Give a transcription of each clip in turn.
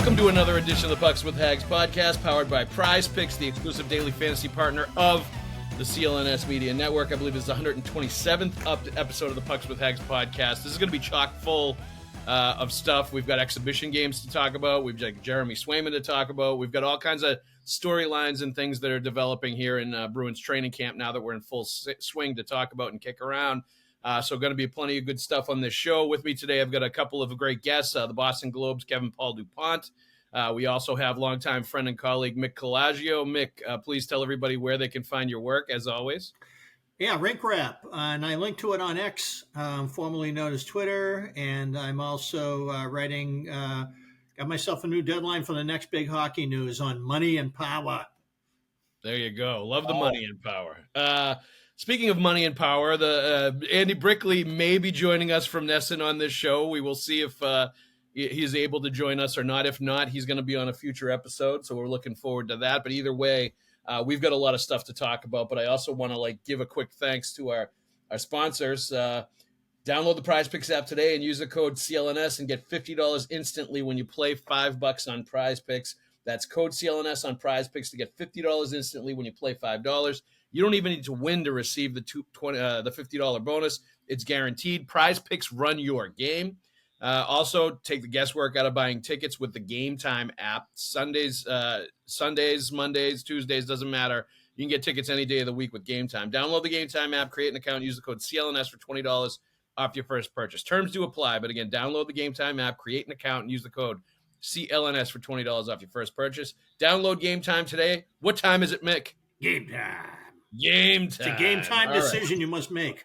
Welcome to another edition of the Pucks with Haggs podcast, powered by Prize Picks, the exclusive daily fantasy partner of the CLNS Media Network. I believe this is the 127th episode of the Pucks with Haggs podcast. This is going to be chock full of stuff. We've got exhibition games to talk about. We've got Jeremy Swayman to talk about. We've got all kinds of storylines and things that are developing here in Bruins training camp now that we're in full swing to talk about and kick around. So going to be plenty of good stuff on this show. With me today, I've got a couple of great guests, the Boston Globe's Kevin Paul Dupont. We also have longtime friend and colleague Mick Colageo. Mick, please tell everybody where they can find your work, as always. Yeah, Rink Wrap, and I link to it on X, formerly known as Twitter, and I'm also writing, got myself a new deadline for the next big hockey news on Money and Power. There you go. Love the money and power. Speaking of money and power, the Andy Brickley may be joining us from NESN on this show. We will see if he's able to join us or not. If not, he's going to be on a future episode, so we're looking forward to that. But either way, we've got a lot of stuff to talk about. But I also want to give a quick thanks to our sponsors. Download the Prize Picks app today and use the code CLNS and get $50 instantly when you play $5 on Prize Picks. That's code CLNS on Prize Picks to get $50 instantly when you play $5. You don't even need to win to receive the $50 bonus. It's guaranteed. Prize Picks run your game. Also, take the guesswork out of buying tickets with the Game Time app. Sundays, Mondays, Tuesdays, doesn't matter. You can get tickets any day of the week with Game Time. Download the Game Time app, create an account, use the code CLNS for $20 off your first purchase. Terms do apply, but again, download the Game Time app, create an account, and use the code CLNS for $20 off your first purchase. Download Game Time today. What time is it, Mick? Game time. Game time. It's a game time decision you must make.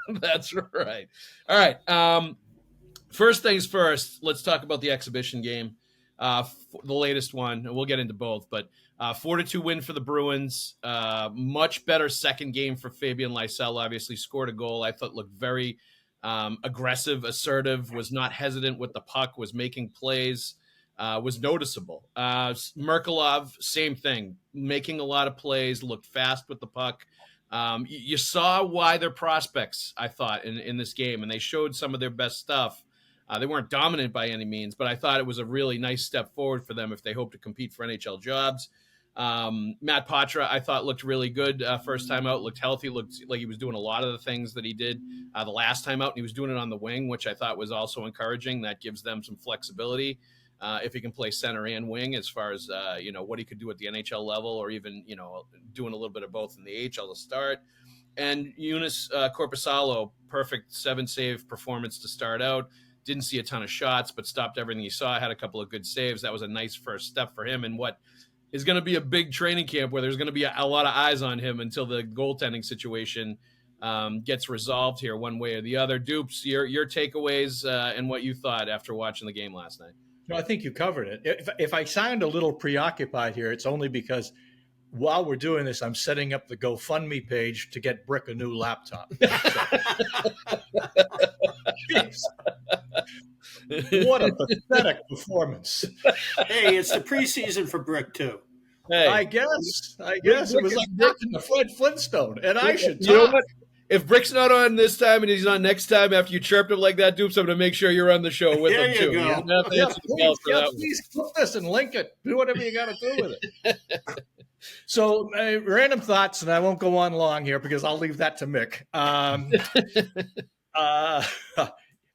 That's right. All right. First things first, let's talk about the exhibition game, the latest one. And we'll get into both, but 4-2 win for the Bruins. Much better second game for Fabian Lysell. Obviously scored a goal. I thought looked very aggressive, assertive, was not hesitant with the puck, was making plays, was noticeable. Merkulov, same thing, making a lot of plays, looked fast with the puck. You saw why they're prospects, I thought, in this game, and they showed some of their best stuff. They weren't dominant by any means, but I thought it was a really nice step forward for them if they hope to compete for NHL jobs. Matt Patra, I thought, looked really good first time out, looked healthy, looked like he was doing a lot of the things that he did the last time out, and he was doing it on the wing, which I thought was also encouraging. That gives them some flexibility if he can play center and wing as far as, what he could do at the NHL level or even, doing a little bit of both in the AHL to start. And Eunice Korpisalo, perfect 7-save performance to start out. Didn't see a ton of shots, but stopped everything he saw. Had a couple of good saves. That was a nice first step for him in what is going to be a big training camp where there's going to be a lot of eyes on him until the goaltending situation gets resolved here one way or the other. Dupes, your takeaways and what you thought after watching the game last night. No, I think you covered it. If I sound a little preoccupied here, it's only because while we're doing this, I'm setting up the GoFundMe page to get Brick a new laptop. What a pathetic performance. Hey, it's the preseason for Brick, too. Hey, I guess it was like watching the Fred Flintstone, and I should talk. You know what? If Brick's not on this time and he's on next time after you chirped him like that, Dupes, I'm going to make sure you're on the show with him, too. Please put this and link it. Do whatever you got to do with it. So, random thoughts, and I won't go on long here because I'll leave that to Mick.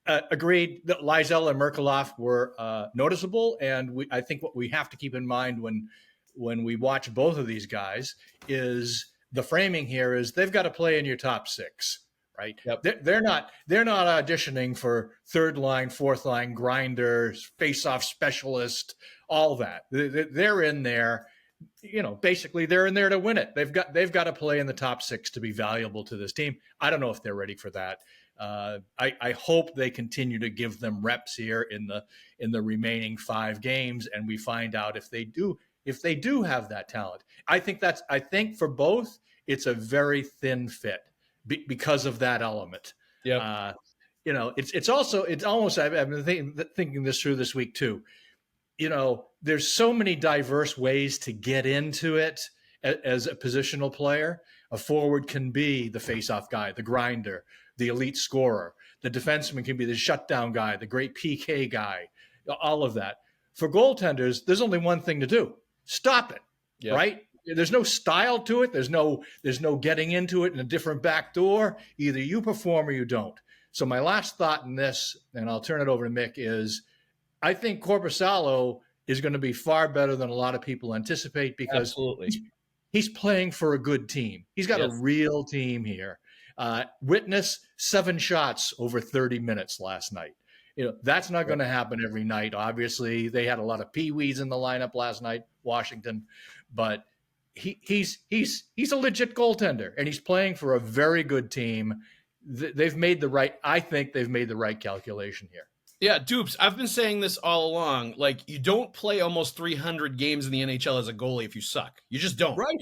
Agreed that Lysell and Merkulov were noticeable, and I think what we have to keep in mind when we watch both of these guys is the framing here is they've got to play in your top six, right? Yep. They're not auditioning for third line, fourth line grinders, face-off specialist, all that. They're in there. Basically they're in there to win it. They've got to play in the top six to be valuable to this team. I don't know if they're ready for that. I hope they continue to give them reps here in the remaining 5 games, and we find out if they do have that talent. I think for both, it's a very thin fit because of that element. Yeah. It's almost, I've been thinking this through this week too. There's so many diverse ways to get into it as a positional player. A forward can be the face-off guy, the grinder, the elite scorer. The defenseman can be the shutdown guy, the great PK guy, all of that. For goaltenders, there's only one thing to do: stop it. Yep. Right? There's no style to it. There's no getting into it in a different back door. Either you perform or you don't. So my last thought in this, and I'll turn it over to Mick, is I think Korpisalo is going to be far better than a lot of people anticipate because Absolutely. he's playing for a good team. He's got a real team here. Witness 7 shots over 30 minutes last night. That's not going to happen every night. Obviously, they had a lot of peewees in the lineup last night, Washington, but he's a legit goaltender, and he's playing for a very good team. I think they've made the right calculation here. Yeah, Dupes, I've been saying this all along. Like, you don't play almost 300 games in the NHL as a goalie if you suck. You just don't. Right.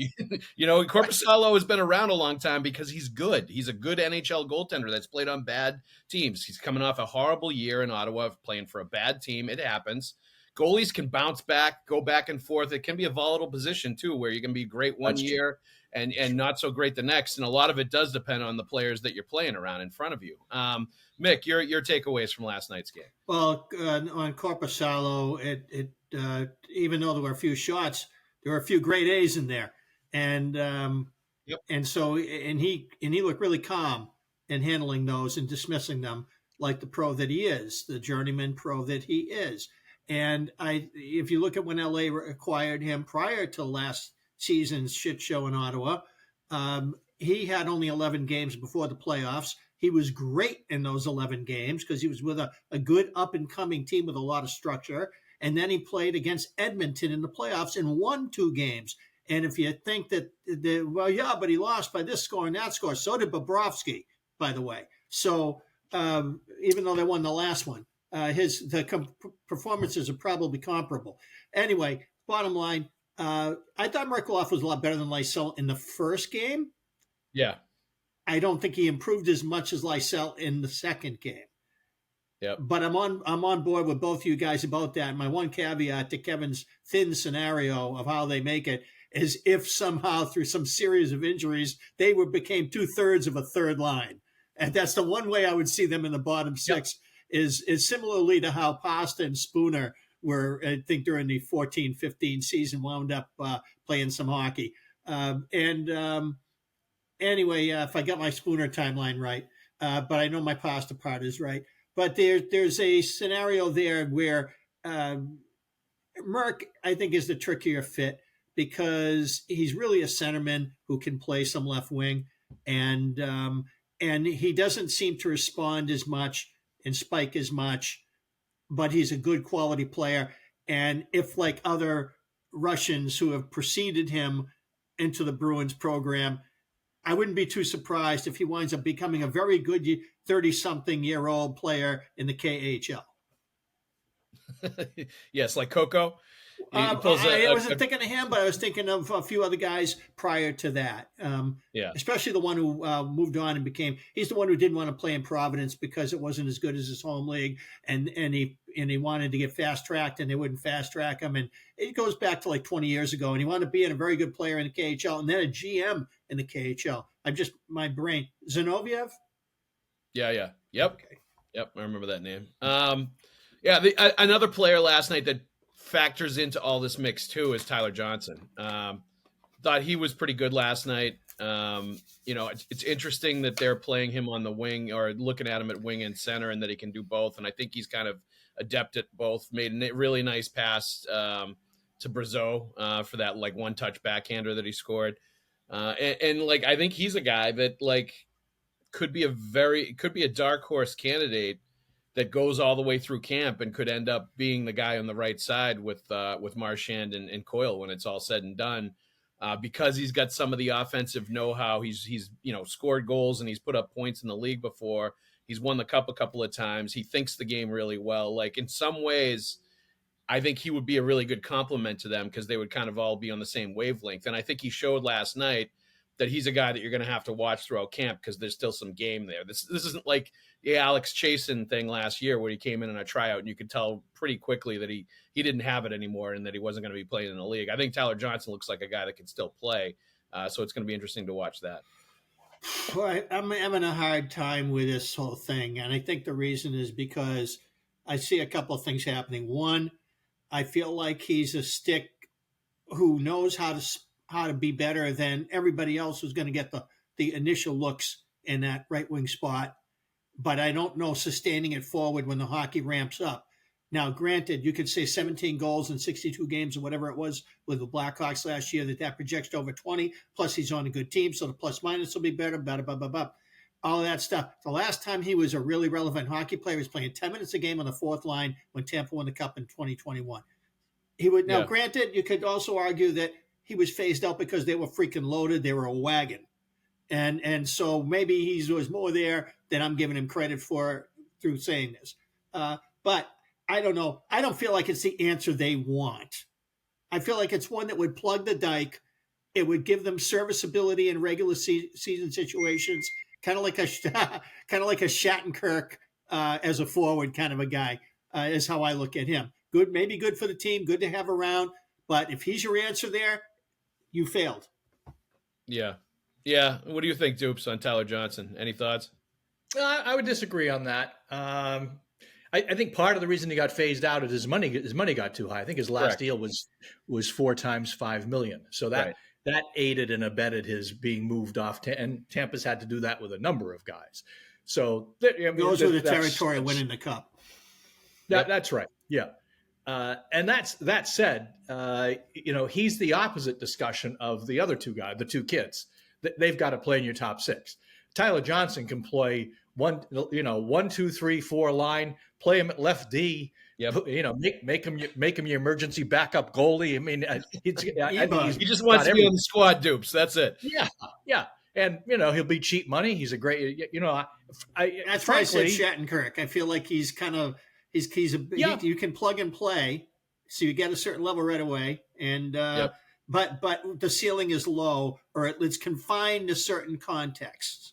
Korpisalo has been around a long time because he's good. He's a good NHL goaltender that's played on bad teams. He's coming off a horrible year in Ottawa playing for a bad team. It happens. Goalies can bounce back, go back and forth. It can be a volatile position, too, where you can be great one year and not so great the next. And a lot of it does depend on the players that you're playing around in front of you. Mick, your takeaways from last night's game. Well, on Korpisalo, even though there were a few shots, there were a few great A's in there, and he looked really calm in handling those and dismissing them like the pro that he is, the journeyman pro that he is. And if you look at when LA acquired him prior to last season's shit show in Ottawa, he had only 11 games before the playoffs. He was great in those 11 games because he was with a good up-and-coming team with a lot of structure. And then he played against Edmonton in the playoffs and won 2 games. And if you think that, but he lost by this score and that score. So did Bobrovsky, by the way. So even though they won the last one, performances are probably comparable. Anyway, bottom line, I thought Merkulov was a lot better than Lysell in the first game. Yeah. I don't think he improved as much as Lysell in the second game. Yep. But I'm on board with both of you guys about that. My one caveat to Kevin's thin scenario of how they make it is if somehow through some series of injuries they became 2/3 of a third line, and that's the one way I would see them in the bottom 6. Yep. Is similarly to how Pasta and Spooner were, I think, during the 14-15 season, wound up playing some hockey. Anyway, if I got my Spooner timeline right, but I know my Pasta part is right. But there's a scenario there where Merck, I think, is the trickier fit because he's really a centerman who can play some left wing, and he doesn't seem to respond as much and spike as much, but he's a good quality player. And if, like other Russians who have preceded him into the Bruins program, I wouldn't be too surprised if he winds up becoming a very good 30-something-year-old player in the KHL. Yes, like Coco. I wasn't thinking of him, but I was thinking of a few other guys prior to that. Especially the one who moved on and he's the one who didn't want to play in Providence because it wasn't as good as his home league, and he wanted to get fast tracked, and they wouldn't fast track him. And it goes back to like 20 years ago, and he wanted to be a very good player in the KHL, and then a GM in the KHL. My brain, Zinoviev. Yeah. Yep. Okay. Yep. I remember that name. Another player last night that factors into all this mix too is Tyler Johnson. Thought he was pretty good last night. It's interesting that they're playing him on the wing or looking at him at wing and center, and that he can do both. And I think he's kind of adept at both. Made a really nice pass to Brazeau for that like one-touch backhander that he scored. I think he's a guy that could be a dark horse candidate that goes all the way through camp and could end up being the guy on the right side with Marchand and Coyle when it's all said and done, because he's got some of the offensive know-how. He's scored goals and he's put up points in the league before. He's won the cup a couple of times. He thinks the game really well. Like in some ways, I think he would be a really good complement to them because they would kind of all be on the same wavelength. And I think he showed last night that he's a guy that you're going to have to watch throughout camp because there's still some game there. This isn't like the Alex Chasen thing last year where he came in a tryout and you could tell pretty quickly that he didn't have it anymore and that he wasn't going to be playing in the league. I think Tyler Johnson looks like a guy that can still play. So it's going to be interesting to watch that. Well, I'm having a hard time with this whole thing. And I think the reason is because I see a couple of things happening. One, I feel like he's a stick who knows how to be better than everybody else who's going to get the initial looks in that right wing spot. But I don't know sustaining it forward when the hockey ramps up. Now, granted, you could say 17 goals in 62 games or whatever it was with the Blackhawks last year, that projects to over 20. Plus, he's on a good team, so the plus minus will be better, all of that stuff. The last time he was a really relevant hockey player, he was playing 10 minutes a game on the fourth line when Tampa won the Cup in 2021. Now, granted, you could also argue that he was phased out because they were freaking loaded. They were a wagon. And so maybe he was more there than I'm giving him credit for through saying this. But I don't know. I don't feel like it's the answer they want. I feel like it's one that would plug the dike. It would give them serviceability in regular season situations, kind of like a Shattenkirk as a forward kind of a guy is how I look at him. Good, maybe good for the team, good to have around. But if he's your answer there, you failed. Yeah. Yeah. What do you think, Dupes, on Tyler Johnson? Any thoughts? I would disagree on that. I think part of the reason he got phased out is his money got too high. I think his last deal was 4 times $5 million. So that aided and abetted his being moved off. And Tampa's had to do that with a number of guys. So those were the territory winning the Cup. That's right. Yeah. And that said, he's the opposite discussion of the other two guys, the two kids. They've got to play in your top 6. Tyler Johnson can play 1, 2, 3, 4 line, play him at left D. Yep. Make him your emergency backup goalie. I mean, he just wants to be on the squad, Dupes. That's it. Yeah. And he'll be cheap money. He's a great. That's why I said Shattenkirk. I feel like he's kind of you can plug and play, so you get a certain level right away. And but the ceiling is low, or it's confined to certain contexts.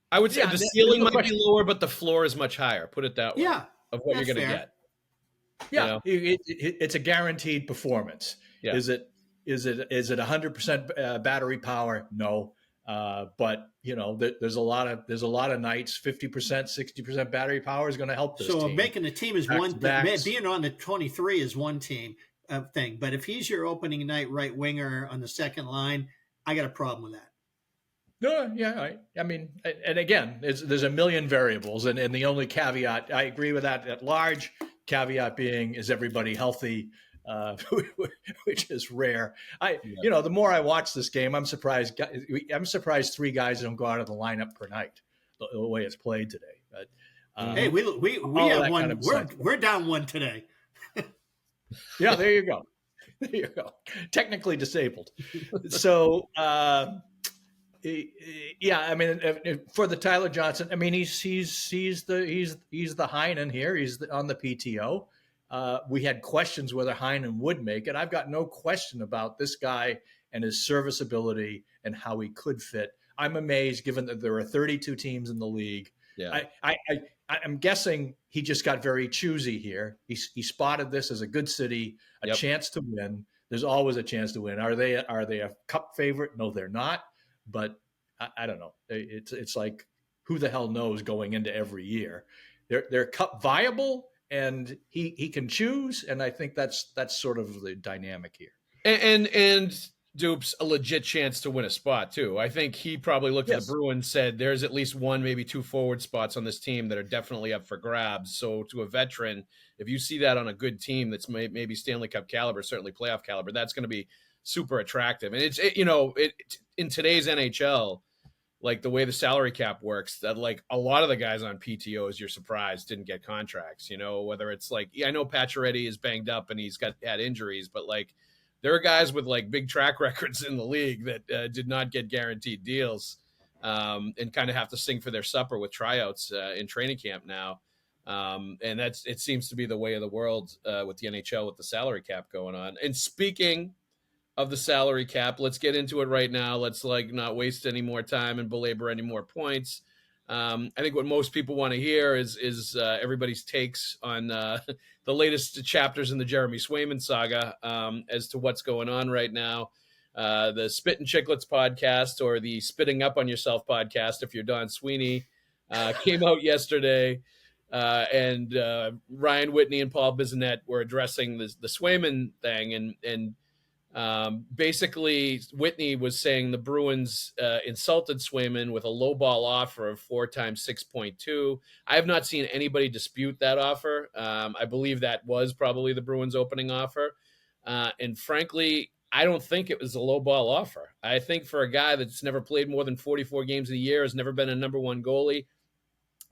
I would say the ceiling might be lower, but the floor is much higher. Put it that way. Yeah, of what you're going to get. Yeah, it's a guaranteed performance. Yeah. Is it 100% battery power? No, but there's a lot of nights 50%, 60% battery power is going to help this team. So making the team is one thing. Being on the 23 is one thing. But if he's your opening night right winger on the second line, I got a problem with that. No, yeah, I mean, and again, there's a million variables, and the only caveat, I agree with that at large, caveat being, is everybody healthy, which is rare. The more I watch this game, I'm surprised 3 guys don't go out of the lineup per night, the way it's played today. But hey, we have one. Kind of we're down 1 today. Yeah, there you go. Technically disabled. So. Yeah, I mean, for the Tyler Johnson, I mean, he's the Heinen here. He's on the PTO. We had questions whether Heinen would make it. I've got no question about this guy and his serviceability and how he could fit. I'm amazed, given that there are 32 teams in the league. Yeah, I'm guessing he just got very choosy here. He spotted this as a good city, a chance to win. There's always a chance to win. Are they a Cup favorite? No, they're not. But I don't know. It's like, who the hell knows going into every year? They're Cup viable, and he can choose, and I think that's sort of the dynamic here. And Dupes, a legit chance to win a spot too. I think he probably looked at the Bruins, said there's at least 1, maybe 2 forward spots on this team that are definitely up for grabs. So to a veteran, if you see that on a good team that's maybe Stanley Cup caliber, certainly playoff caliber, that's going to be super attractive. And it's in today's NHL, like the way the salary cap works, that like a lot of the guys on PTOs, you're surprised didn't get contracts. Whether it's like, I know Pacioretty is banged up and he's had injuries, but like there are guys with like big track records in the league that did not get guaranteed deals and kind of have to sing for their supper with tryouts in training camp now. And it seems to be the way of the world with the NHL with the salary cap going on. And speaking of the salary cap, let's get into it right now. Let's not waste any more time and belabor any more points. I think what most people want to hear is everybody's takes on the latest chapters in the Jeremy Swayman saga as to what's going on right now. The Spit and Chicklets podcast, or the Spitting Up on Yourself podcast, if you're Don Sweeney, came out yesterday. and Ryan Whitney and Paul Bissonnette were addressing the Swayman thing, and basically Whitney was saying the Bruins insulted Swayman with a lowball offer of 4 times 6.2. I have not seen anybody dispute that offer. I believe that was probably the Bruins opening offer. And frankly, I don't think it was a lowball offer. I think for a guy that's never played more than 44 games a year, has never been a number one goalie,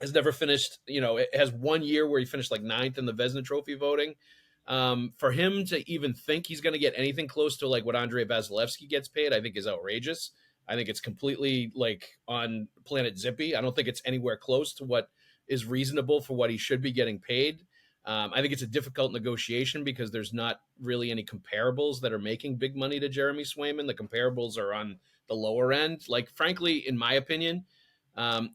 has never finished, it has 1 year where he finished like 9th in the Vezina Trophy voting. For him to even think he's going to get anything close to like what Andrei Vasilevsky gets paid, I think is outrageous. I think it's completely like on Planet Zippy. I don't think it's anywhere close to what is reasonable for what he should be getting paid. I think it's a difficult negotiation because there's not really any comparables that are making big money to Jeremy Swayman. The comparables are on the lower end. Like, frankly, in my opinion,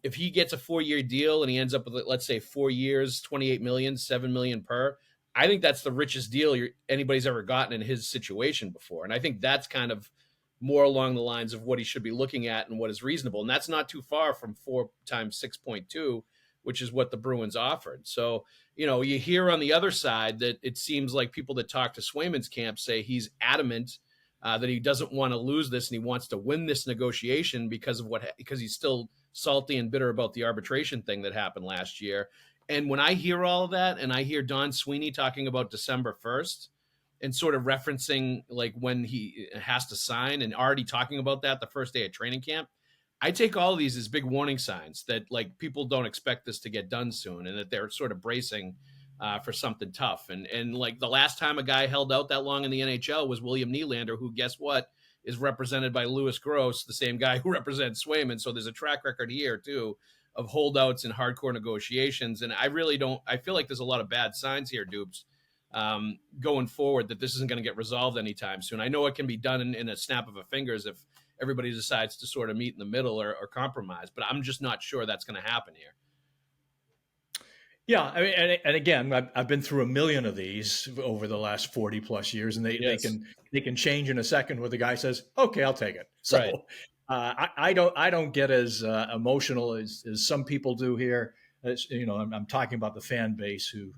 if he gets a 4-year deal and he ends up with, let's say, 4 years, 28 million, 7 million per, I think that's the richest deal anybody's ever gotten in his situation before. And I think that's kind of more along the lines of what he should be looking at and what is reasonable. And that's not too far from 4 times 6.2, which is what the Bruins offered. So, you hear on the other side that it seems like people that talk to Swayman's camp say he's adamant that he doesn't want to lose this and he wants to win this negotiation because he's still salty and bitter about the arbitration thing that happened last year. And when I hear all of that, and I hear Don Sweeney talking about December 1st and sort of referencing like when he has to sign and already talking about that the first day of training camp, I take all of these as big warning signs that like people don't expect this to get done soon and that they're sort of bracing for something tough. And like the last time a guy held out that long in the NHL was William Nylander, who, guess what, is represented by Louis Gross, the same guy who represents Swayman. So there's a track record here too of holdouts and hardcore negotiations. And I feel like there's a lot of bad signs here, Dupes, going forward, that this isn't going to get resolved anytime soon. I know it can be done in a snap of a fingers if everybody decides to sort of meet in the middle or compromise, but I'm just not sure that's going to happen here. Yeah, I mean, and again, I've been through a million of these over the last 40 plus years, and they can change in a second where the guy says, "Okay, I'll take it." So right. I don't get as emotional as some people do here. I'm talking about the fan base who,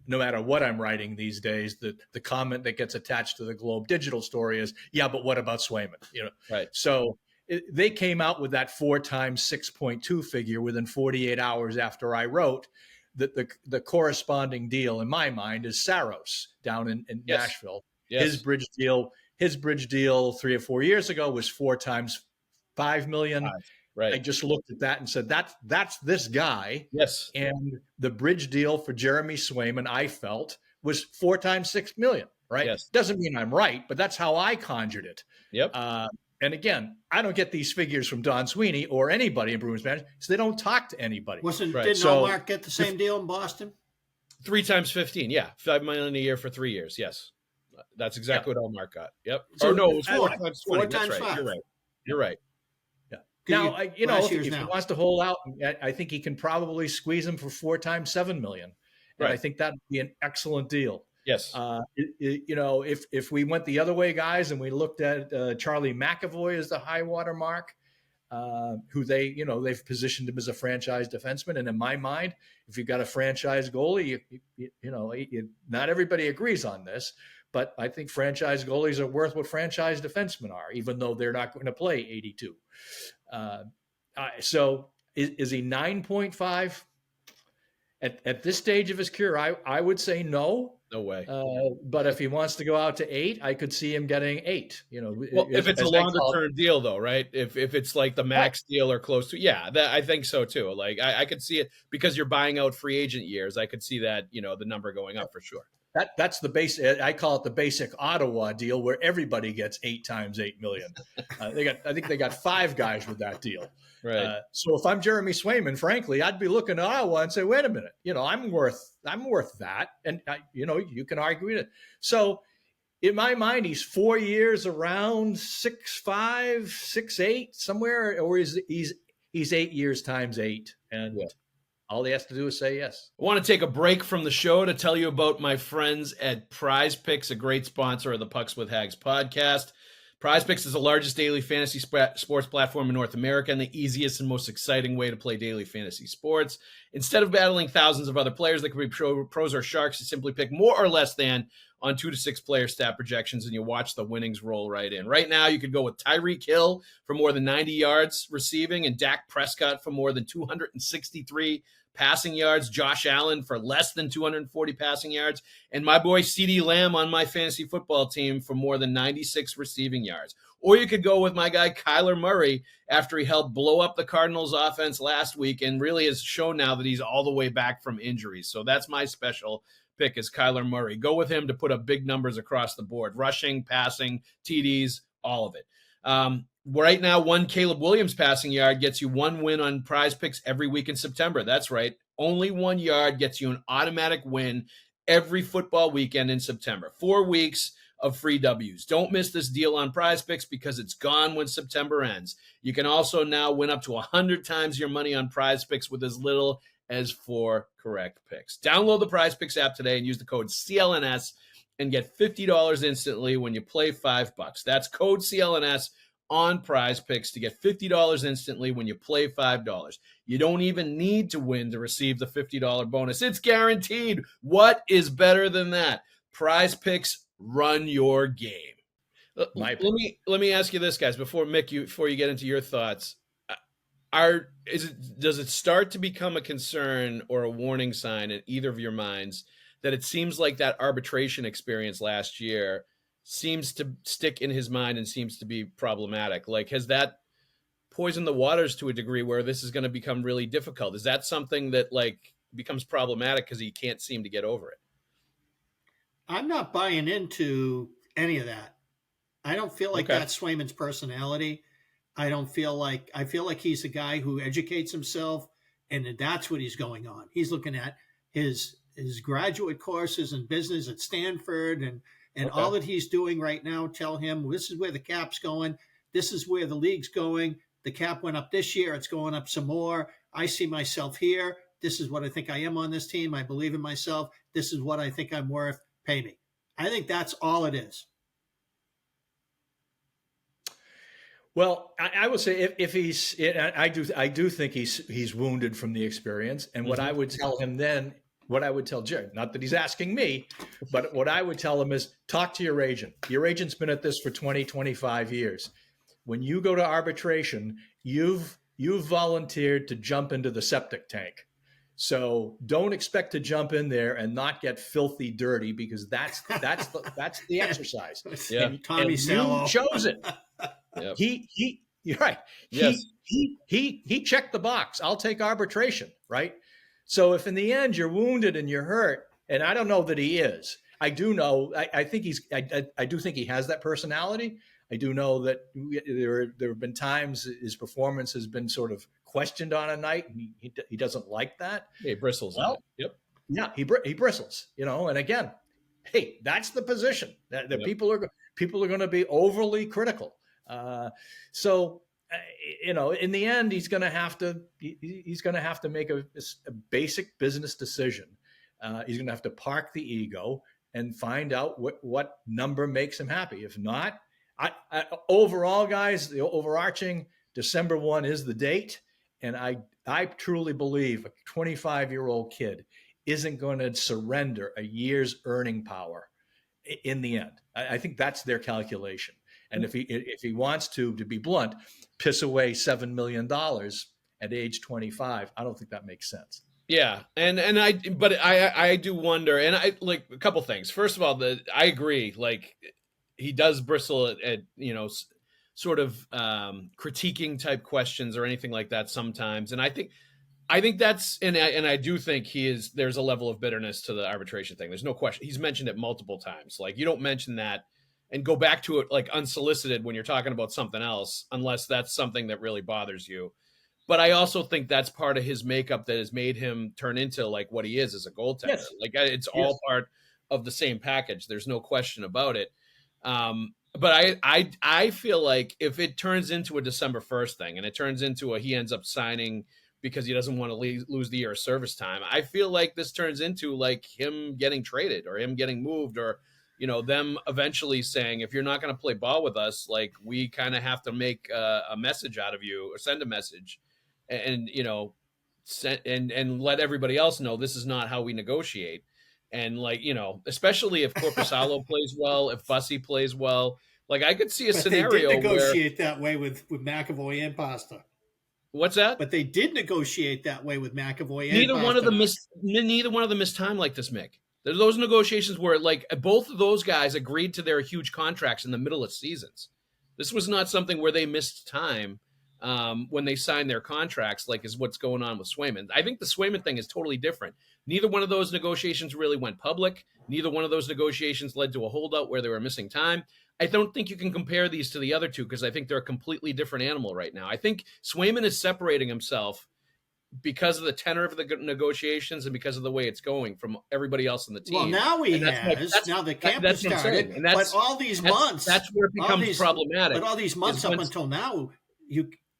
no matter what I'm writing these days, the comment that gets attached to the Globe Digital story is, "Yeah, but what about Swayman?" Right. So they came out with that 4 times 6.2 figure within 48 hours after I wrote. The corresponding deal in my mind is Saros down in yes. Nashville. Yes. His bridge deal 3 or 4 years ago was 4 times 5 million. Right. I just looked at that and said, that's this guy. Yes. And the bridge deal for Jeremy Swayman, I felt, was 4 times 6 million. Right. Yes. Doesn't mean I'm right, but that's how I conjured it. Yep. And again, I don't get these figures from Don Sweeney or anybody in Bruins management, so they don't talk to anybody. Didn't Allmark get the same deal in Boston? 3 times 15, yeah, $5 million a year for 3 years. Yes, that's exactly what Allmark got. Yep. So no, it was 4 times 20. 4 times right. 5. You're right. Yeah. Now, if he wants to hold out, I think he can probably squeeze him for 4 times 7 million. And right. I think that would be an excellent deal. Yes. If we went the other way, guys, and we looked at Charlie McAvoy as the high water mark, who they've positioned him as a franchise defenseman. And in my mind, if you've got a franchise goalie, not everybody agrees on this, but I think franchise goalies are worth what franchise defensemen are, even though they're not going to play 82. So is he 9.5? At this stage of his career, I would say no. No way. But if he wants to go out to 8, I could see him getting 8. If it's a longer term deal, though, right? If it's like the max deal or close to, I think so too. Like I could see it because you're buying out free agent years. I could see that the number going up for sure. That's the base. I call it the basic Ottawa deal, where everybody gets 8 times 8 million. I think they got 5 guys with that deal. Right. So if I'm Jeremy Swayman, frankly, I'd be looking at Ottawa and say, wait a minute, I'm worth that. And you can argue it. So in my mind, he's 4 years around 6'5", 6'8", somewhere, or he's 8 years times 8. And all he has to do is say yes. I want to take a break from the show to tell you about my friends at Prize Picks, a great sponsor of the Pucks with Haggs podcast. PrizePicks is the largest daily fantasy sports platform in North America and the easiest and most exciting way to play daily fantasy sports. Instead of battling thousands of other players that could be pros or sharks, you simply pick more or less than on 2 to 6 player stat projections, and you watch the winnings roll right in. Right now, you could go with Tyreek Hill for more than 90 yards receiving and Dak Prescott for more than 263 passing yards, Josh Allen for less than 240 passing yards, and my boy CeeDee Lamb on my fantasy football team for more than 96 receiving yards. Or you could go with my guy Kyler Murray after he helped blow up the Cardinals offense last week and really has shown now that he's all the way back from injuries. So that's my special pick is Kyler Murray. Go with him to put up big numbers across the board, rushing, passing, TDs, all of it. Right now, 1 Caleb Williams passing yard gets you 1 win on PrizePicks every week in September. That's right. Only 1 yard gets you an automatic win every football weekend in September. 4 weeks of free W's. Don't miss this deal on PrizePicks because it's gone when September ends. You can also now win up to 100 times your money on PrizePicks with as little as 4 correct picks. Download the PrizePicks app today and use the code CLNS and get $50 instantly when you play $5. That's code CLNS on PrizePicks to get $50 instantly when you play $5. You don't even need to win to receive the $50 bonus. It's guaranteed. What is better than that? PrizePicks, run your game. Let me ask you this, guys, before you get into your thoughts. Does it start to become a concern or a warning sign in either of your minds that it seems like that arbitration experience last year seems to stick in his mind and seems to be problematic? Like, has that poisoned the waters to a degree where this is going to become really difficult? Is that something that like becomes problematic because he can't seem to get over it? I'm not buying into any of that. I don't feel like that's Swayman's personality. I feel like he's a guy who educates himself, and that's what he's going on. He's looking at his graduate courses in business at Stanford and all that he's doing right now tell him this is where the cap's going. This is where the league's going. The cap went up this year. It's going up some more. I see myself here. This is what I think I am on this team. I believe in myself. This is what I think I'm worth. Pay me. I think that's all it is. Well, I would say if he's, I do think he's wounded from the experience. And what I would tell him then, what I would tell Jerry, not that he's asking me, but what I would tell him is talk to your agent. Your agent's been at this for 20, 25 years. When you go to arbitration, you've volunteered to jump into the septic tank. So don't expect to jump in there and not get filthy dirty because that's the exercise. Yeah. And you chose it. Yep. You're right. Yes. He checked the box. I'll take arbitration, right? So if in the end you're wounded and you're hurt, and I don't know that he is, I do know, I do think he has that personality. I do know that there have been times his performance has been sort of questioned on a night, and he doesn't like that. He bristles. Well, yep. Yeah, he bristles, and again, hey, that's the position that people are going to be overly critical. So in the end, he's going to have to make a basic business decision. He's going to have to park the ego and find out what number makes him happy. If not, overall, guys, the overarching December 1 is the date. And I truly believe a 25-year-old kid isn't going to surrender a year's earning power in the end. I think that's their calculation. And if he wants to be blunt, piss away $7 million at age 25, I don't think that makes sense. Yeah, but I do wonder, and I like a couple things. First of all, I agree. Like he does bristle at sort of critiquing type questions or anything like that sometimes, and I think that's and I do think there's a level of bitterness to the arbitration thing. There's no question. He's mentioned it multiple times. Like you don't mention that and go back to it like unsolicited when you're talking about something else, unless that's something that really bothers you. But I also think that's part of his makeup that has made him turn into like what he is as a goaltender. Yes. Like it's all part of the same package. There's no question about it. But I feel like if it turns into a December 1st thing and it turns into he ends up signing because he doesn't want to lose the year of service time, I feel like this turns into like him getting traded or him getting moved or them eventually saying, if you're not going to play ball with us, like we kind of have to make a message out of you or send a message and and let everybody else know this is not how we negotiate. And especially if Korpisalo plays well, if Bussy plays well, like I could see a scenario they did negotiate that way with McAvoy and Pasta. What's that? But they did negotiate that way with McAvoy and neither Pasta. Neither one of them missed time like this, Mick. Those negotiations were like both of those guys agreed to their huge contracts in the middle of seasons. This was not something where they missed time when they signed their contracts, like is what's going on with Swayman. I think the Swayman thing is totally different. Neither one of those negotiations really went public. Neither one of those negotiations led to a holdout where they were missing time. I don't think you can compare these to the other two because I think they're a completely different animal right now. I think Swayman is separating himself because of the tenor of the negotiations and because of the way it's going from everybody else in the team. Well, now now the camp has started, but all these months. That's where it becomes problematic. But all these months up until now,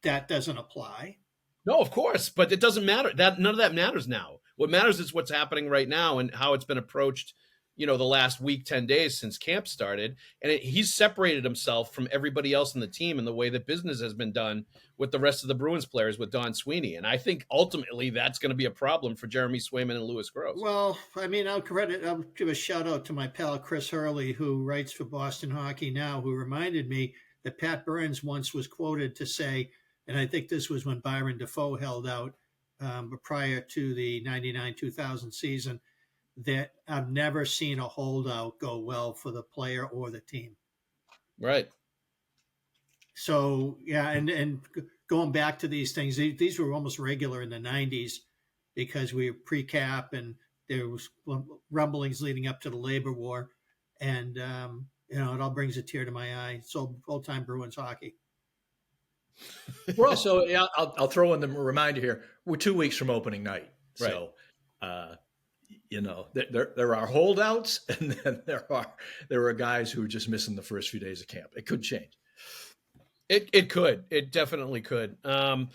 that doesn't apply. No, of course, but it doesn't matter. None of that matters now. What matters is what's happening right now and how it's been approached, the last week, 10 days since camp started. And he's separated himself from everybody else in the team in the way that business has been done with the rest of the Bruins players with Don Sweeney. And I think ultimately that's going to be a problem for Jeremy Swayman and Louis Gross. Well, I mean, I'll give a shout out to my pal Chris Hurley, who writes for Boston Hockey Now, who reminded me that Pat Burns once was quoted to say, and I think this was when Byron Dafoe held out, but prior to the 99-2000 season, that I've never seen a holdout go well for the player or the team. Right. So, yeah, and going back to these things, these were almost regular in the 90s because we were pre-cap and there was rumblings leading up to the labor war. And, it all brings a tear to my eye. So old-time Bruins hockey. We're also, I'll throw in the reminder here, we're 2 weeks from opening night. Right. So, there are holdouts, and then there are guys who are just missing the first few days of camp. It could change. It could. It definitely could. On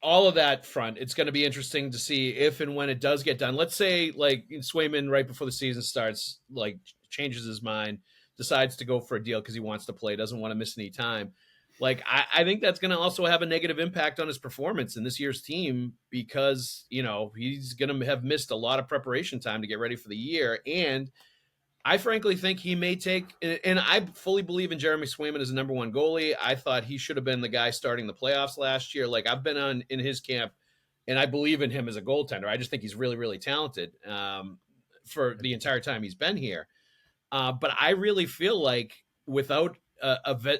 all of that front, it's going to be interesting to see if and when it does get done. Let's say like Swayman right before the season starts, like changes his mind, decides to go for a deal because he wants to play, doesn't want to miss any time. Like, I think that's going to also have a negative impact on his performance in this year's team because, he's going to have missed a lot of preparation time to get ready for the year. And I frankly think he may take, and I fully believe in Jeremy Swayman as the number one goalie. I thought he should have been the guy starting the playoffs last year. Like, I've been in his camp, and I believe in him as a goaltender. I just think he's really, really talented for the entire time he's been here. But I really feel like without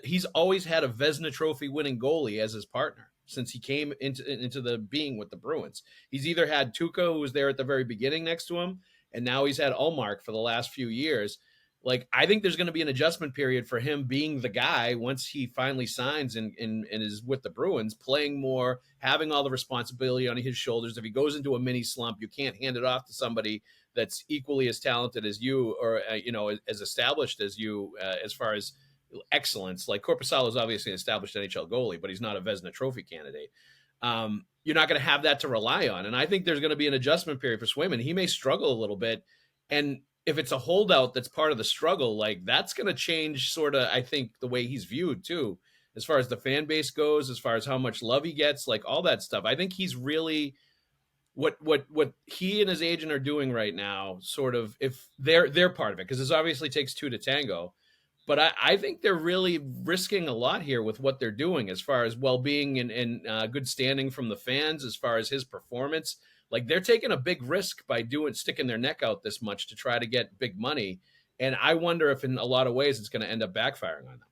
he's always had a Vezina Trophy winning goalie as his partner since he came into the being with the Bruins. He's either had Tuukka, who was there at the very beginning next to him, and now he's had Ullmark for the last few years. Like, I think there's going to be an adjustment period for him being the guy once he finally signs and is with the Bruins, playing more, having all the responsibility on his shoulders. If he goes into a mini slump, you can't hand it off to somebody that's equally as talented as you or, as established as you as far as excellence. Like Korpisalo is obviously an established NHL goalie, but he's not a Vezina Trophy candidate. You're not going to have that to rely on. And I think there's going to be an adjustment period for Swayman. He may struggle a little bit. And if it's a holdout that's part of the struggle, like that's going to change sort of, I think, the way he's viewed too, as far as the fan base goes, as far as how much love he gets, like all that stuff. I think he's really what he and his agent are doing right now, sort of, if they're part of it, because this obviously takes two to tango. But I think they're really risking a lot here with what they're doing as far as well-being and good standing from the fans, as far as his performance. Like, they're taking a big risk by sticking their neck out this much to try to get big money. And I wonder if in a lot of ways it's going to end up backfiring on them.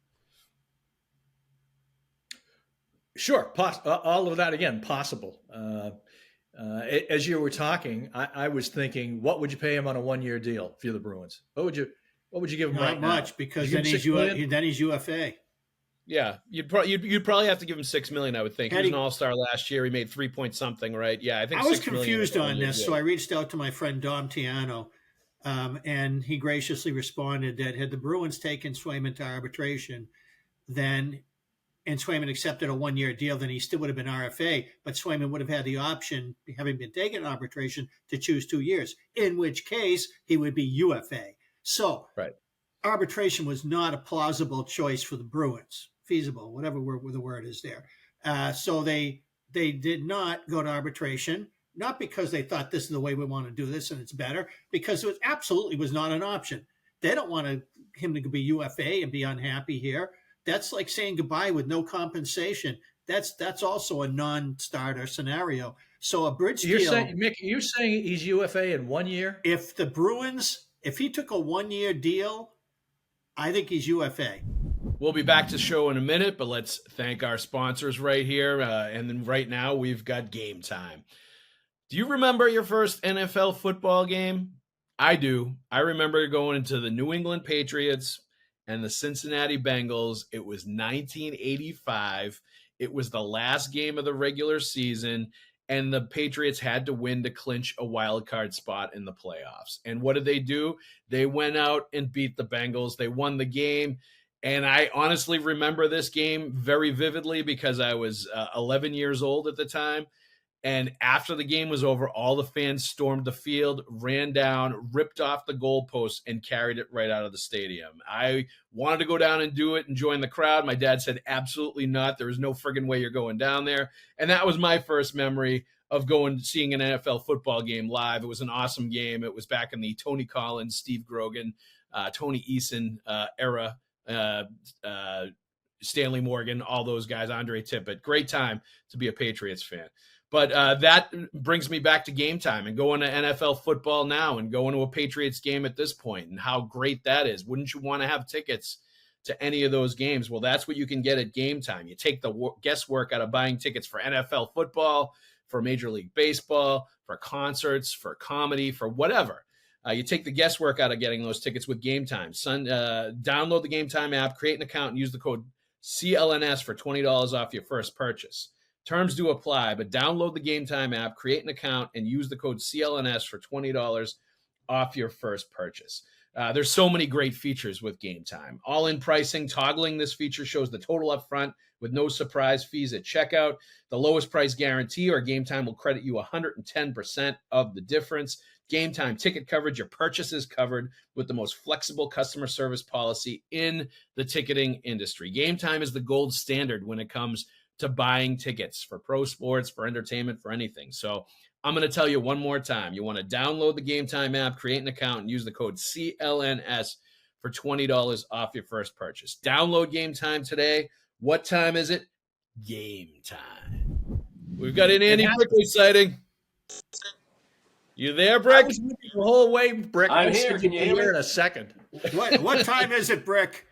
Sure. All of that, again, possible. As you were talking, I was thinking, what would you pay him on a one-year deal if you're the Bruins? What would you give him right now? Not much, because then he's UFA. Yeah, you'd probably have to give him $6 million, I would think. He was an all-star last year. He made 3 point something, right? Yeah, I think I was confused on this, so I reached out to my friend Dom Tiano, and he graciously responded that had the Bruins taken Swayman to arbitration, then and Swayman accepted a 1-year deal, then he still would have been RFA, but Swayman would have had the option, having been taken in arbitration, to choose 2 years, in which case he would be UFA. So Right. arbitration was not a plausible choice for the Bruins, feasible, whatever the word is there. So they did not go to arbitration, not because they thought this is the way we want to do this and it's better, because it absolutely was not an option. They don't want him to be UFA and be unhappy here. That's like saying goodbye with no compensation. That's also a non-starter scenario. So a bridge deal. Mick, you're saying he's UFA in 1 year? If the Bruins, if he took a 1-year deal, I think he's UFA. We'll be back to the show in a minute, but let's thank our sponsors right here. And then right now we've got Game Time. Do you remember your first NFL football game? I do. I remember going into the New England Patriots and the Cincinnati Bengals. It was 1985. It was the last game of the regular season, and the Patriots had to win to clinch a wild card spot in the playoffs. And what did they do? They went out and beat the Bengals. They won the game. And I honestly remember this game very vividly because I was 11 years old at the time. And after the game was over, all the fans stormed the field, ran down, ripped off the goalpost, and carried it right out of the stadium. I wanted to go down and do it and join the crowd. My dad said, absolutely not. There is no friggin' way you're going down there. And that was my first memory of seeing an NFL football game live. It was an awesome game. It was back in the Tony Collins, Steve Grogan, Tony Eason era, Stanley Morgan, all those guys, Andre Tippett. Great time to be a Patriots fan. But that brings me back to Game Time and going to NFL football now and going to a Patriots game at this point and how great that is. Wouldn't you want to have tickets to any of those games? Well, that's what you can get at Game Time. You take the guesswork out of buying tickets for NFL football, for Major League Baseball, for concerts, for comedy, for whatever. You take the guesswork out of getting those tickets with Game Time. Download the Game Time app, create an account, and use the code CLNS for $20 off your first purchase. Terms do apply, but download the Game Time app, create an account, and use the code CLNS for $20 off your first purchase. There's so many great features with Game Time. All-in pricing, toggling this feature shows the total up front with no surprise fees at checkout. The lowest price guarantee, or Game Time will credit you 110% of the difference. Game Time ticket coverage, your purchase is covered with the most flexible customer service policy in the ticketing industry. Game Time is the gold standard when it comes to buying tickets for pro sports, for entertainment, for anything. So I'm going to tell you one more time. You want to download the Game Time app, create an account, and use the code CLNS for $20 off your first purchase. Download Game Time today. What time is it? Game time. We've got an Andy Brickley sighting. You there, Brick? I was with you the whole way, Brick. I'm here. Can you hear me? In a second. What time is it, Brick?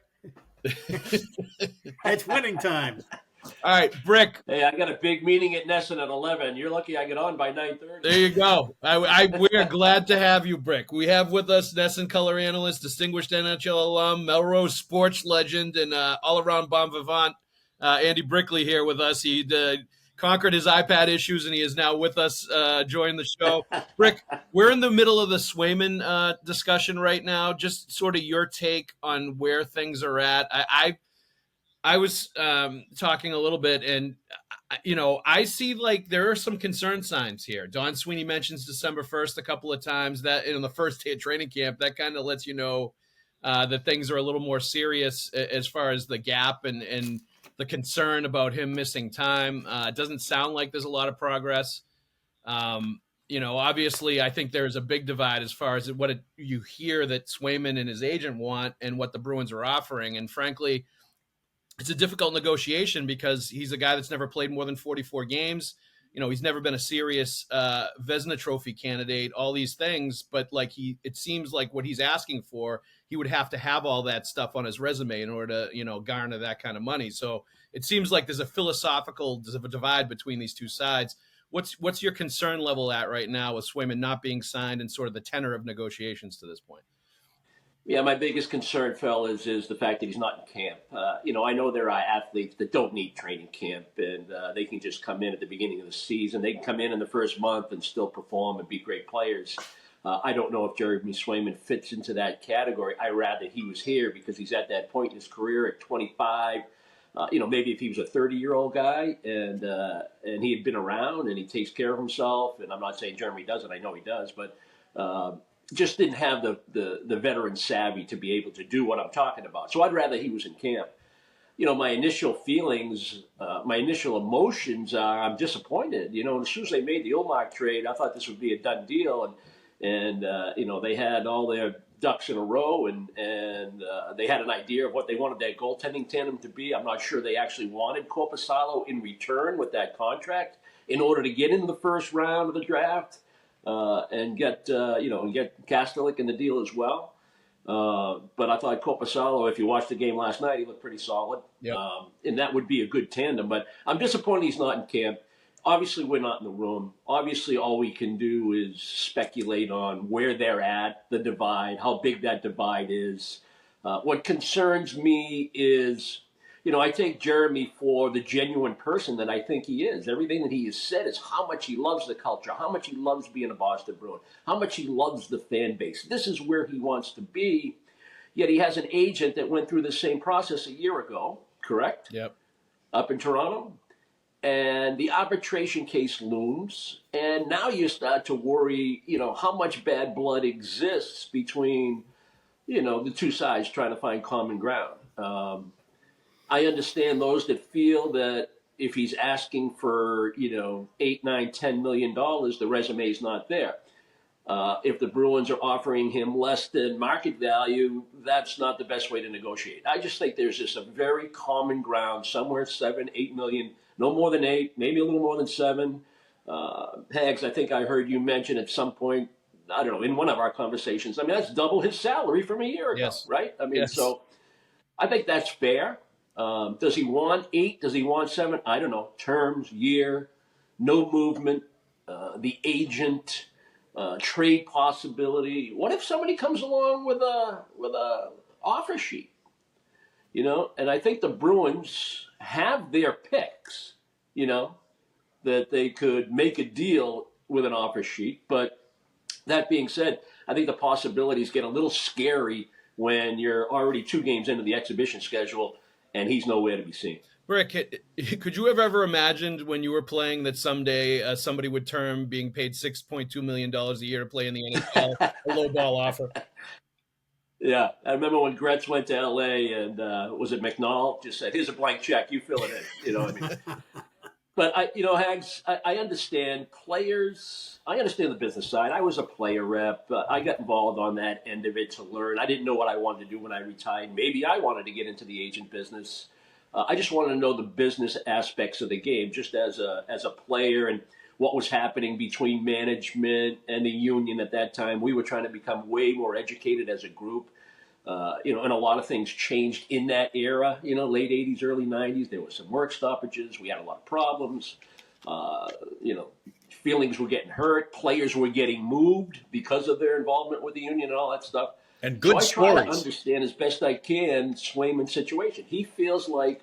It's winning time. All right, Brick. Hey, I got a big meeting at NESN at 11. You're lucky I get on by 9:30. There you go. We are glad to have you, Brick. We have with us NESN color analyst, distinguished NHL alum, Melrose sports legend, and all-around bon vivant, Andy Brickley here with us. He conquered his iPad issues, and he is now with us, joining the show. Brick, we're in the middle of the Swayman discussion right now. Just sort of your take on where things are at. I was talking a little bit, and I see like there are some concern signs here. Don Sweeney mentions December 1st a couple of times. That in the first day of training camp, that kind of lets you know that things are a little more serious as far as the gap and the concern about him missing time. It doesn't sound like there's a lot of progress. Obviously, I think there's a big divide as far as you hear that Swayman and his agent want and what the Bruins are offering, and frankly, it's a difficult negotiation because he's a guy that's never played more than 44 games. He's never been a serious Vezina Trophy candidate, all these things. But it seems like what he's asking for, he would have to have all that stuff on his resume in order to, garner that kind of money. So it seems like there's a philosophical divide between these two sides. What's your concern level at right now with Swayman not being signed and sort of the tenor of negotiations to this point? Yeah, my biggest concern, fellas, is the fact that he's not in camp. I know there are athletes that don't need training camp, and they can just come in at the beginning of the season. They can come in the first month and still perform and be great players. I don't know if Jeremy Swayman fits into that category. I'd rather he was here because he's at that point in his career at 25. Maybe if he was a 30-year-old guy and he had been around and he takes care of himself, and I'm not saying Jeremy doesn't, I know he does, but just didn't have the veteran savvy to be able to do what I'm talking about. So I'd rather he was in camp. My initial feelings, my initial emotions are I'm disappointed. As soon as they made the Ullmark trade, I thought this would be a done deal, and they had all their ducks in a row, and they had an idea of what they wanted their goaltending tandem to be. I'm not sure they actually wanted Korpisalo in return with that contract in order to get into the first round of the draft and get Kastelik in the deal as well. But I thought Korpisalo, if you watched the game last night, he looked pretty solid. Yep. And that would be a good tandem. But I'm disappointed he's not in camp. Obviously, we're not in the room. Obviously, all we can do is speculate on where they're at, the divide, how big that divide is. What concerns me is, I take Jeremy for the genuine person that I think he is. Everything that he has said is how much he loves the culture, how much he loves being a Boston Bruin, how much he loves the fan base. This is where he wants to be. Yet he has an agent that went through the same process a year ago, correct? Yep. Up in Toronto. And the arbitration case looms. And now you start to worry, how much bad blood exists between, the two sides trying to find common ground. I understand those that feel that if he's asking for, $8, $9, $10 million, the resume is not there. If the Bruins are offering him less than market value, that's not the best way to negotiate. I just think there's just a very common ground, somewhere 7, 8 million, no more than 8, maybe a little more than 7. Haggs, I think I heard you mention at some point, I don't know, in one of our conversations, that's double his salary from a year ago, yes. right? Yes. So I think that's fair. Does he want 8? Does he want 7? I don't know. Terms, year, no movement, the agent, trade possibility. What if somebody comes along with a offer sheet? And I think the Bruins have their picks, that they could make a deal with an offer sheet. But that being said, I think the possibilities get a little scary when you're already 2 games into the exhibition schedule and he's nowhere to be seen. Rick, could you have ever imagined when you were playing that someday somebody would term being paid $6.2 million a year to play in the NHL a low ball offer? Yeah, I remember when Gretz went to L.A. and was it McNall just said, "Here's a blank check, you fill it in." But Haggs, I understand players. I understand the business side. I was a player rep. I got involved on that end of it to learn. I didn't know what I wanted to do when I retired. Maybe I wanted to get into the agent business. I just wanted to know the business aspects of the game, just as a player, and what was happening between management and the union at that time. We were trying to become way more educated as a group. And a lot of things changed in that era, late 80s, early 90s. There were some work stoppages. We had a lot of problems. Feelings were getting hurt. Players were getting moved because of their involvement with the union and all that stuff. And good so I try to stories. understand as best I can Swayman's situation. He feels like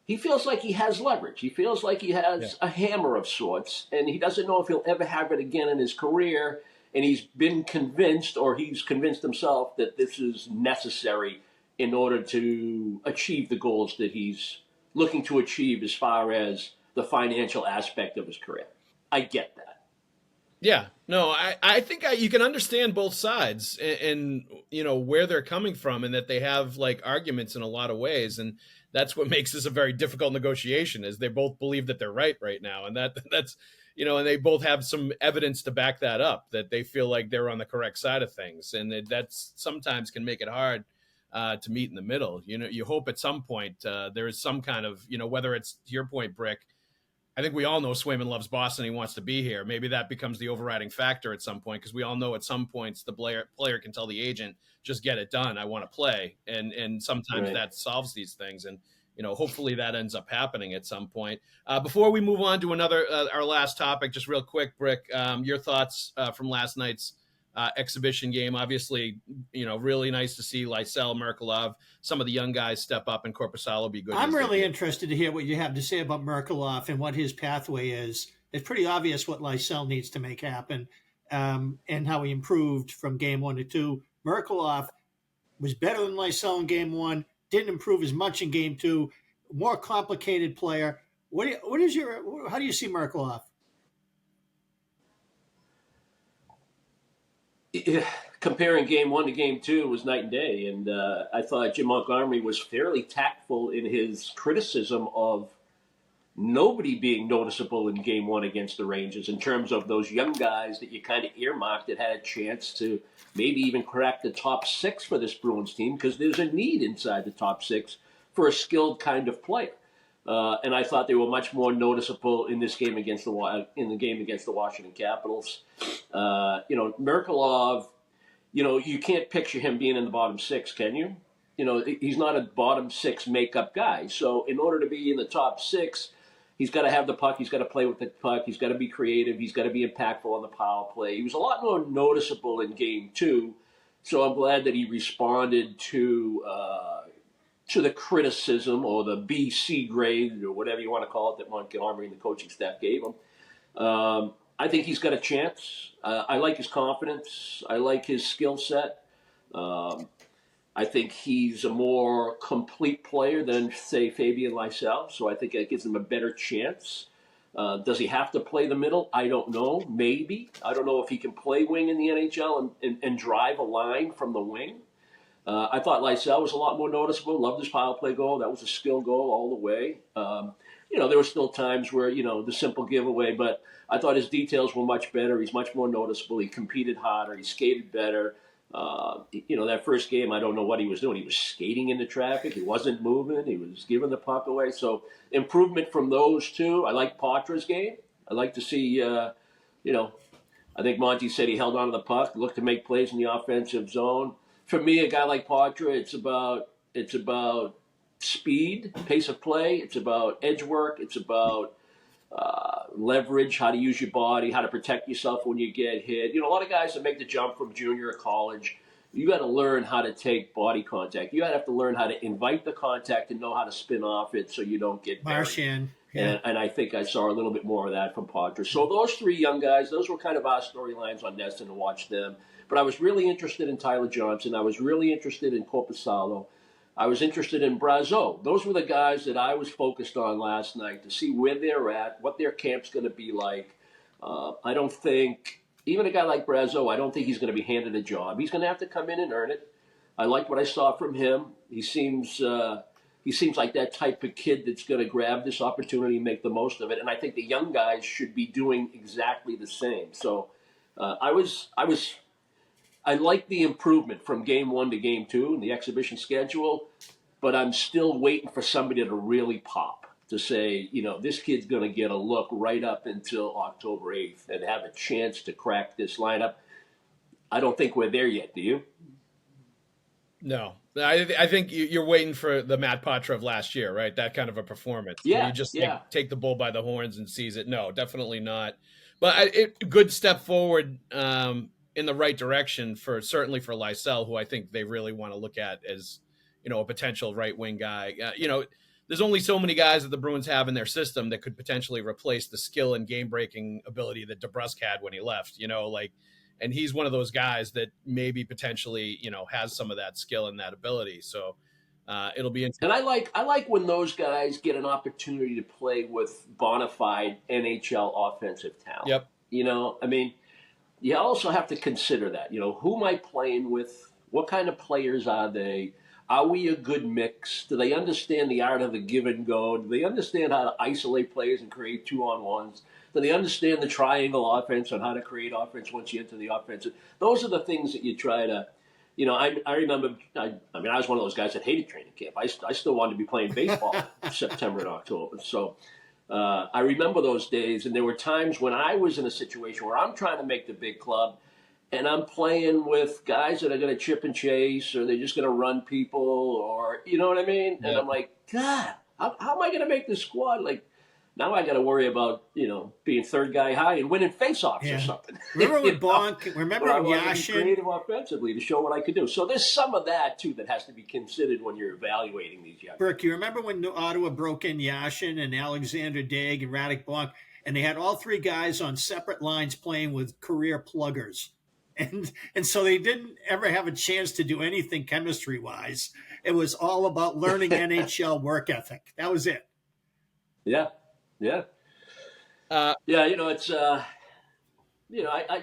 he has leverage. He feels like he has a hammer of sorts, and he doesn't know if he'll ever have it again in his career. And he's been convinced, or he's convinced himself, that this is necessary in order to achieve the goals that he's looking to achieve as far as the financial aspect of his career. I get that. Yeah, no, I think you can understand both sides and where they're coming from, and that they have arguments in a lot of ways. And that's what makes this a very difficult negotiation, is they both believe that they're right now. And that's, and they both have some evidence to back that up, that they feel like they're on the correct side of things. And that's sometimes can make it hard to meet in the middle. You hope at some point there is some kind of, whether it's to your point, Brick, I think we all know Swayman loves Boston. He wants to be here. Maybe that becomes the overriding factor at some point, because we all know at some points the player can tell the agent, just get it done. I want to play. And sometimes that solves these things. And, hopefully that ends up happening at some point. Before we move on to our last topic, just real quick, Brick, your thoughts from last night's exhibition game. Obviously, really nice to see Lysell, Merkulov, some of the young guys step up, and Korpisalo be good. I'm really interested to hear what you have to say about Merkulov and what his pathway is. It's pretty obvious what Lysell needs to make happen, and how he improved from game 1 to 2. Merkulov was better than Lysell in game 1, didn't improve as much in game 2. more complicated player. How do you see Merkelhoff? Comparing game 1 to game 2 was night and day. And I thought Jim Montgomery was fairly tactful in his criticism of nobody being noticeable in game 1 against the Rangers in terms of those young guys that you kind of earmarked that had a chance to maybe even crack the top 6 for this Bruins team, because there's a need inside the top 6 for a skilled kind of player. And I thought they were much more noticeable in this game against the Washington Capitals. Merkelov, you can't picture him being in the bottom 6, can you? He's not a bottom 6 makeup guy. So in order to be in the top 6, he's got to have the puck. He's got to play with the puck. He's got to be creative. He's got to be impactful on the power play. He was a lot more noticeable in game 2. So I'm glad that he responded to the criticism, or the BC grade, or whatever you want to call it, that Montgomery and the coaching staff gave him. I think he's got a chance. I like his confidence. I like his skill set. I think he's a more complete player than, say, Fabian Lysell, so I think that gives him a better chance. Does he have to play the middle? I don't know. Maybe. I don't know if he can play wing in the NHL and drive a line from the wing. I thought Lysell was a lot more noticeable. Loved his power play goal. That was a skill goal all the way. There were still times where, the simple giveaway, but I thought his details were much better. He's much more noticeable. He competed harder. He skated better. That first game, I don't know what he was doing. He was skating into traffic. He wasn't moving. He was giving the puck away. So improvement from those two. I like Patra's game. I like to see, I think Monty said he held on to the puck, looked to make plays in the offensive zone. For me, a guy like Patra, it's about speed, pace of play. It's about edge work. It's about leverage, how to use your body, how to protect yourself when you get hit. A lot of guys that make the jump from junior or college, you got to learn how to take body contact. You got to have to learn how to invite the contact and know how to spin off it so you don't get buried. Marchand. Yeah. And I think I saw a little bit more of that from Patra. So those 3 young guys, those were kind of our storylines on NESN to watch them. But I was really interested in Tyler Johnson. I was really interested in Korpisalo. I was interested in Brazeau. Those were the guys that I was focused on last night to see where they're at, what their camp's going to be like. I don't think, even a guy like Brazeau, I don't think he's going to be handed a job. He's going to have to come in and earn it. I like what I saw from him. He seems like that type of kid that's going to grab this opportunity and make the most of it. And I think the young guys should be doing exactly the same. So I like the improvement from game 1 to game 2 in the exhibition schedule, but I'm still waiting for somebody to really pop, to say, this kid's going to get a look right up until October 8th and have a chance to crack this lineup. I don't think we're there yet, do you? No. I think you're waiting for the Matt Patra of last year, right? That kind of a performance. Yeah. You just take the bull by the horns and seize it. No, definitely not. But good step forward in the right direction certainly for Lysell, who I think they really want to look at as, a potential right wing guy. There's only so many guys that the Bruins have in their system that could potentially replace the skill and game breaking ability that DeBrusk had when he left, and he's one of those guys that maybe potentially, has some of that skill and that ability. So it'll be interesting. And I like when those guys get an opportunity to play with bona fide NHL offensive talent. Yep. You also have to consider that, who am I playing with? What kind of players are they? Are we a good mix? Do they understand the art of the give and go? Do they understand how to isolate players and create 2-on-1s? Do they understand the triangle offense and how to create offense once you enter the offense? Those are the things that you try to, I remember, I was one of those guys that hated training camp. I still wanted to be playing baseball in September and October. So I remember those days, and there were times when I was in a situation where I'm trying to make the big club, and I'm playing with guys that are going to chip and chase, or they're just going to run people, or you know what I mean? Yeah. And I'm like, God, how am I going to make this squad? Like, now I got to worry about, being third guy high and winning faceoffs or something. Remember when Bonk? Remember when Yashin? Creative offensively to show what I could do. So there's some of that too that has to be considered when you're evaluating these young. Burke, you remember when Ottawa broke in Yashin and Alexander Daig and Radek Bonk, and they had all 3 guys on separate lines playing with career pluggers, and so they didn't ever have a chance to do anything chemistry wise. It was all about learning NHL work ethic. That was it. Yeah. It's I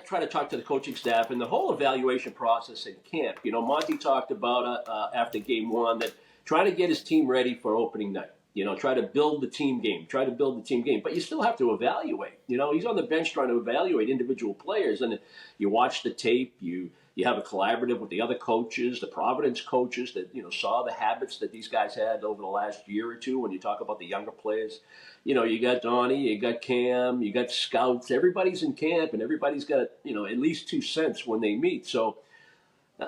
try to talk to the coaching staff and the whole evaluation process in camp. Monty talked about after game one that trying to get his team ready for opening night. Try to build the team game. But you still have to evaluate. He's on the bench trying to evaluate individual players, and you watch the tape. You have a collaborative with the other coaches, the Providence coaches that saw the habits that these guys had over the last year or two. When you talk about the younger players, you got Donnie, you got Cam, you got scouts. Everybody's in camp, and everybody's got at least 2 cents when they meet. So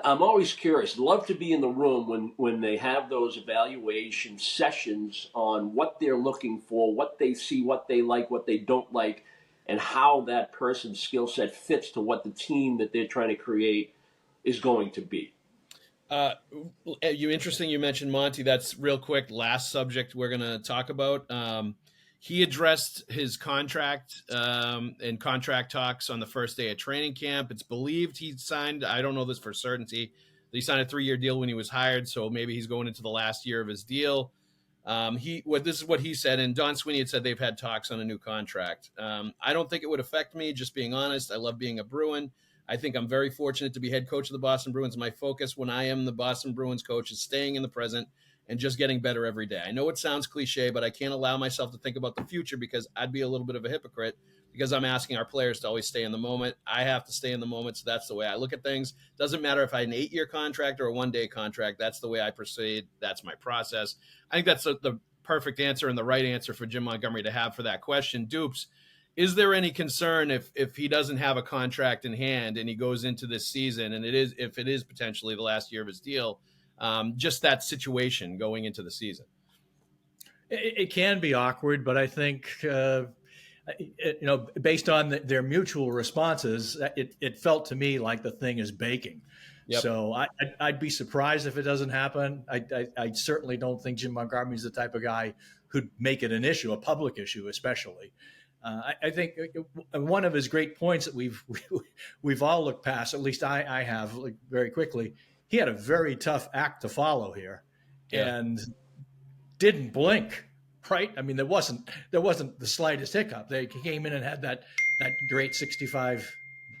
I'm always curious. Love to be in the room when they have those evaluation sessions on what they're looking for, what they see, what they like, what they don't like, and how that person's skill set fits to what the team that they're trying to create is going to be. Interesting you mentioned Monty. That's real quick. Last subject we're going to talk about. He addressed his contract and contract talks on the first day of training camp. It's believed he signed, I don't know this for certainty, he signed a 3-year deal when he was hired, so maybe he's going into the last year of his deal. This is what he said, and Don Sweeney had said they've had talks on a new contract. I don't think it would affect me, just being honest. I love being a Bruin. I think I'm very fortunate to be head coach of the Boston Bruins. My focus when I am the Boston Bruins coach is staying in the present and just getting better every day. I know it sounds cliche, but I can't allow myself to think about the future because I'd be a little bit of a hypocrite because I'm asking our players to always stay in the moment. I have to stay in the moment, so that's the way I look at things. Doesn't matter if I had an 8-year contract or a 1-day contract. That's the way I proceed. That's my process. I think that's the perfect answer and the right answer for Jim Montgomery to have for that question. Dupes, is there any concern if he doesn't have a contract in hand and he goes into this season and if it is potentially the last year of his deal, just that situation going into the season? It can be awkward, but I think, based on their mutual responses, it felt to me like the thing is baking. Yep. So I'd be surprised if it doesn't happen. I certainly don't think Jim Montgomery is the type of guy who'd make it an issue, a public issue especially. I think one of his great points that we've all looked past, at least I have, very quickly. He had a very tough act to follow here, and didn't blink. Right? I mean, there wasn't the slightest hiccup. They came in and had that great 65.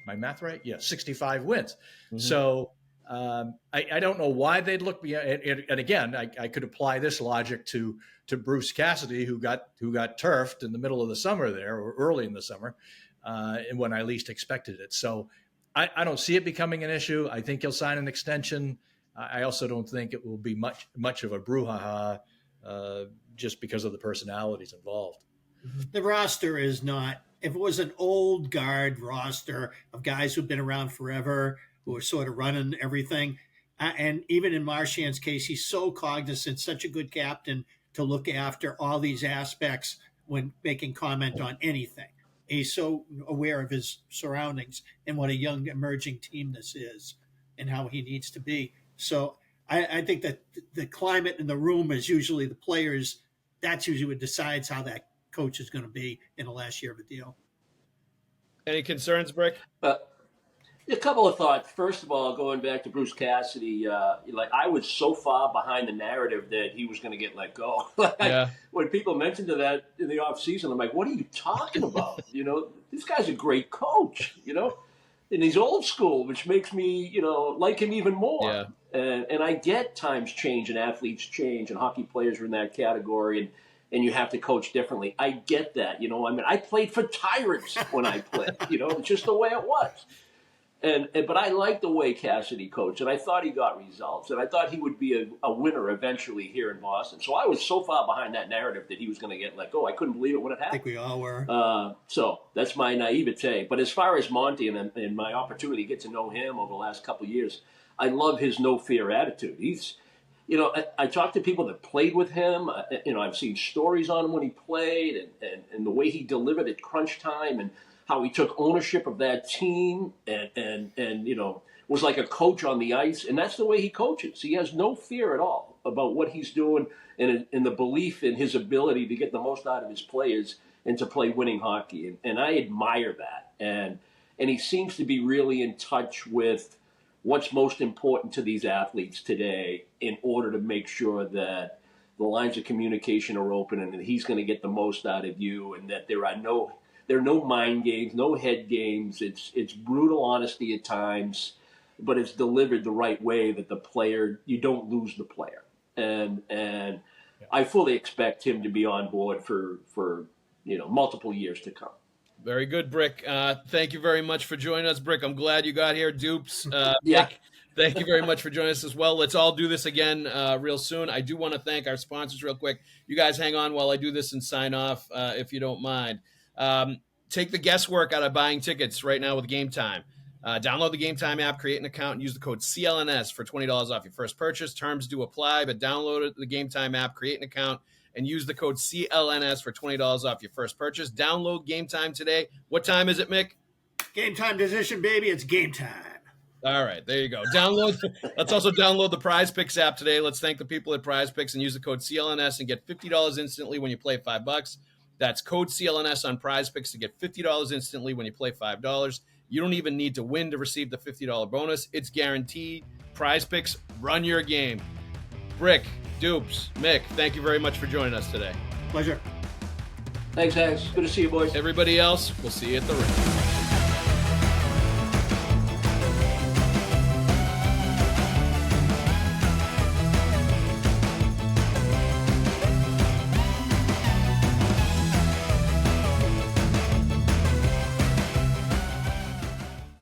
My math right? Yeah, 65 wins. Mm-hmm. So I don't know why they'd look beyond. And again, I could apply this logic to Bruce Cassidy, who got turfed in the middle of the summer there, or early in the summer, and when I least expected it. So I don't see it becoming an issue. I think he'll sign an extension. I also don't think it will be much of a brouhaha just because of the personalities involved. The roster is not. If it was an old guard roster of guys who've been around forever, who are sort of running everything, and even in Marchand's case, he's so cognizant, such a good captain to look after all these aspects when making comment on anything. He's so aware of his surroundings and what a young emerging team this is and how he needs to be. So I think that the climate in the room is usually the players. That's usually what decides how that coach is going to be in the last year of a deal. Any concerns, Brick? A couple of thoughts. First of all, going back to Bruce Cassidy, I was so far behind the narrative that he was going to get let go. When people mentioned to that in the offseason, I'm like, what are you talking about? This guy's a great coach, and he's old school, which makes me, like him even more. Yeah. And I get times change and athletes change and hockey players are in that category and you have to coach differently. I get that. I played for tyrants when I played, it's just the way it was. But I liked the way Cassidy coached, and I thought he got results, and I thought he would be a winner eventually here in Boston. So I was so far behind that narrative that he was going to get let go. I couldn't believe it when it happened. I think we all were. So that's my naivete. But as far as Monty and my opportunity to get to know him over the last couple of years, I love his no-fear attitude. He's, I talked to people that played with him. I've seen stories on him when he played and the way he delivered at crunch time and how he took ownership of that team and was like a coach on the ice. And that's the way he coaches. He has no fear at all about what he's doing and the belief in his ability to get the most out of his players and to play winning hockey. And I admire that. And he seems to be really in touch with what's most important to these athletes today in order to make sure that the lines of communication are open and that he's going to get the most out of you, and that there are no mind games, no head games. It's brutal honesty at times, but it's delivered the right way that the player, you don't lose the player. And I fully expect him to be on board for multiple years to come. Very good, Brick. Thank you very much for joining us, Brick. I'm glad you got here. Dupes, Yeah. Nick, thank you very much for joining us as well. Let's all do this again real soon. I do want to thank our sponsors real quick. You guys hang on while I do this and sign off, if you don't mind. Take the guesswork out of buying tickets right now with Game Time. Download the Game Time app, create an account, and use the code CLNS for $20 off your first purchase. Terms do apply, but download the Game Time app, create an account, and use the code CLNS for $20 off your first purchase. Download Game Time today. What time is it, Mick? Game time decision, baby. It's game time. All right, there you go. Let's also download the Prize Picks app today. Let's thank the people at Prize Picks and use the code CLNS and get $50 instantly when you play $5. That's code CLNS on Prize Picks to get $50 instantly when you play $5. You don't even need to win to receive the $50 bonus. It's guaranteed. Prize Picks, run your game. Brick, Dupes, Mick, thank you very much for joining us today. Pleasure. Thanks, Haggs. Good to see you, boys. Everybody else, we'll see you at the ring.